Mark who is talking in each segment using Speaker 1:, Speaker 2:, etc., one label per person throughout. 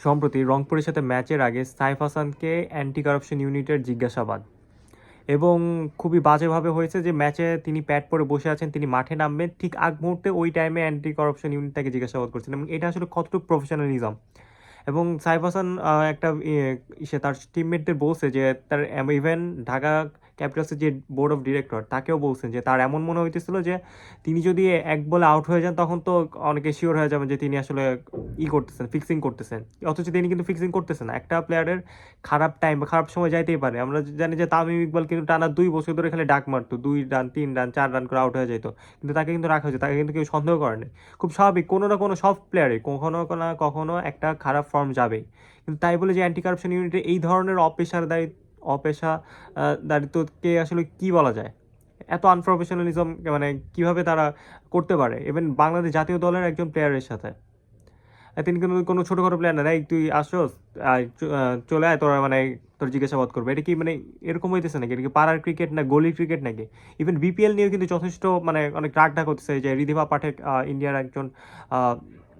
Speaker 1: সম্প্রতি রংপুরের সাথে ম্যাচের আগে সাইফ হাসানকে অ্যান্টি কারাপশন ইউনিটের জিজ্ঞাসাবাদ, এবং খুবই বাজেভাবে হয়েছে যে ম্যাচে তিনি প্যাড পরে বসে আছেন, তিনি মাঠে নামবেন ঠিক আগ মুহূর্তে ওই টাইমে অ্যান্টি কারাপশন ইউনিট তাকে জিজ্ঞাসাবাদ করছেন, এবং এটা আসলে কতটুকু প্রফেশনালিজম। এবং সাইফ হাসান একটা সে তার টিমমেটদের বলছে যে তার ইভেন ঢাকা ক্যাপিটালসের যে বোর্ড অফ ডিরেক্টর তাকেও বলছেন যে তার এমন মনে হইতেছিল যে তিনি যদি এক বলে আউট হয়ে যান তখন তো অনেকে শিওর হয়ে যাবেন যে তিনি আসলে করতেছেন, ফিক্সিং করতেছেন, অথচ তিনি কিন্তু ফিক্সিং করতেছেন না। একটা প্লেয়ারের খারাপ টাইম বা খারাপ সময় যাইতেই পারে। আমরা জানি যে তামিম ইকবাল কিন্তু টানা 2 বছর ধরে খালি ডাক মারতো, 2 রান 3 রান 4 রান করে আউট হয়ে যেত, কিন্তু তাকে কিন্তু রাখা হয়েছে, তাকে কিন্তু কেউ সন্দেহ করেনি। খুব স্বাভাবিক, কোনো না কোনো সব প্লেয়ারে কখনো না কখনো একটা খারাপ ফর্ম যাবেই, কিন্তু তাই বলে যে অ্যান্টি কারাপশন ইউনিটে এই ধরনের অপেশাদারিত্বকে আসলে কি বলা যায়, এত আনপ্রফেশনালিজম মানে কিভাবে তারা করতে পারে, ইভেন বাংলাদেশ জাতীয় দলের একজন প্লেয়ারের সাথে। তিনি কিন্তু কোনো ছোটোখাটো প্লেয়ার না, এই তুই আসোস চলে আয়, তোরা মানে তোর জিজ্ঞাসাবাদ করবে, এটা কি মানে এরকম হইতেছে নাকি? এটা কি পাড়ার ক্রিকেট না গলির ক্রিকেট নাকি? ইভেন বিপিএল নিয়েও কিন্তু যথেষ্ট মানে অনেক রাগ ঢাক হচ্ছে যে রিধিমা পাঠক, ইন্ডিয়ার একজন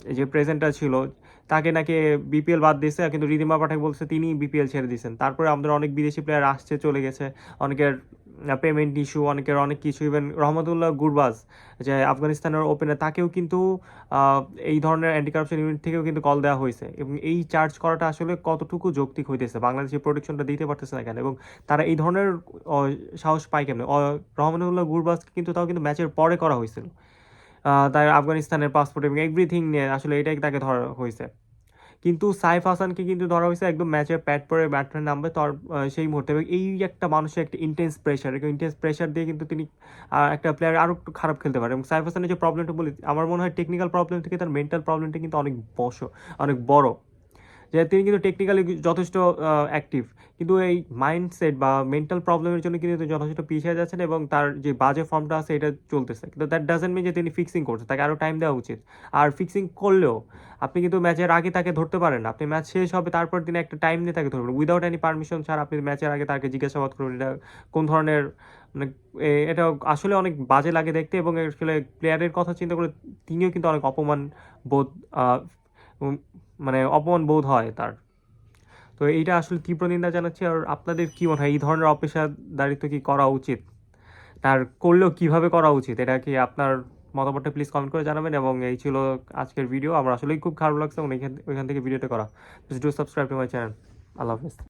Speaker 1: এই যে প্রেজেন্টার ছিল, তাকে নাকি বিপিএল বাদ দিয়েছে, কিন্তু রিধিমা পাঠক বলছে তিনি বিপিএল ছেড়ে দিয়েছেন। তারপরে আমাদের অনেক বিদেশি প্লেয়ার আসছে চলে গেছে, অনেকের পেমেন্ট ইস্যু, অনেকের অনেক কিছু, ইভেন রহমতুল্লাহ গুরবাজ যে আফগানিস্তানের ওপেনার, তাকেও কিন্তু এই ধরনের অ্যান্টি কারাপশন ইউনিট থেকেও কিন্তু কল দেওয়া হয়েছে, এবং এই চার্জ করাটা আসলে কতটুকু যৌক্তিক হইতেছে, বাংলাদেশের প্রোটেকশনটা দিতে পারতেছে না কেন, এবং তারা এই ধরনের সাহস পায় কেমন? রহমানুল্লাহ গুরবাজকে কিন্তু তাও কিন্তু ম্যাচের পরে করা হয়েছিল, তার আফগানিস্তানের পাসপোর্ট এবং এভরিথিং নিয়ে আসলে এটাই তাকে ধরা হয়েছে। কিন্তু সাইফ হাসানকে কিন্তু ধরা হয়েছে একদম ম্যাচের প্যাড পরে ব্যাটম্যান নামবে তার সেই মুহূর্তে, এবং এই একটা মানুষের একটা ইন্টেন্স প্রেশার দিয়ে কিন্তু তিনি একটা প্লেয়ার আরও একটু খারাপ খেলতে পারে। এবং সাইফ হাসানের যে প্রবলেমটা বলি, আমার মনে হয় টেকনিক্যাল প্রবলেম থেকে তার মেন্টাল প্রবলেমটা কিন্তু অনেক বড়, যে তিনি কিন্তু টেকনিক্যালি যথেষ্ট অ্যাক্টিভ, কিন্তু এই মাইন্ডসেট বা মেন্টাল প্রবলেমের জন্য কিন্তু যথেষ্ট পিছিয়ে যাচ্ছেন, এবং তার যে বাজে ফর্মটা আছে এটা চলতেছে, কিন্তু দ্যাট ডাজেন্ট মিন যে তিনি ফিক্সিং করছে, তাকে আরও টাইম দেওয়া উচিত। আর ফিক্সিং করলেও আপনি কিন্তু ম্যাচের আগে তাকে ধরতে পারেন না, আপনি ম্যাচ শেষ হবে তারপর দিনে একটা টাইম নিয়ে তাকে ধরবেন উইদাউট এনি পারমিশন ছাড়া, আপনি ম্যাচের আগে তাকে জিজ্ঞাসাবাদ করবেন, এটা কোন ধরনের মানে এটা আসলে অনেক বাজে লাগে দেখতে, এবং আসলে প্লেয়ারের কথা চিন্তা করে তিনিও কিন্তু অনেক অপমান বোধ মানে অপমান বোধ হয় তার। তো এইটা আসলে তীব্র নিন্দা জানাচ্ছি। আর আপনাদের কি মনে হয় এই ধরনের অপেশাদারিত্ব কি করা উচিত? তার করলেও কিভাবে করা উচিত? এটা কি আপনার মতামতটা প্লিজ কমেন্ট করে জানাবেন। এবং এই ছিল আজকের ভিডিও। আমার আসলেই খুব খারাপ লাগছে এবং ওইখান থেকে ভিডিওটা করা। Please do subscribe to my channel. Allah হাফেজ।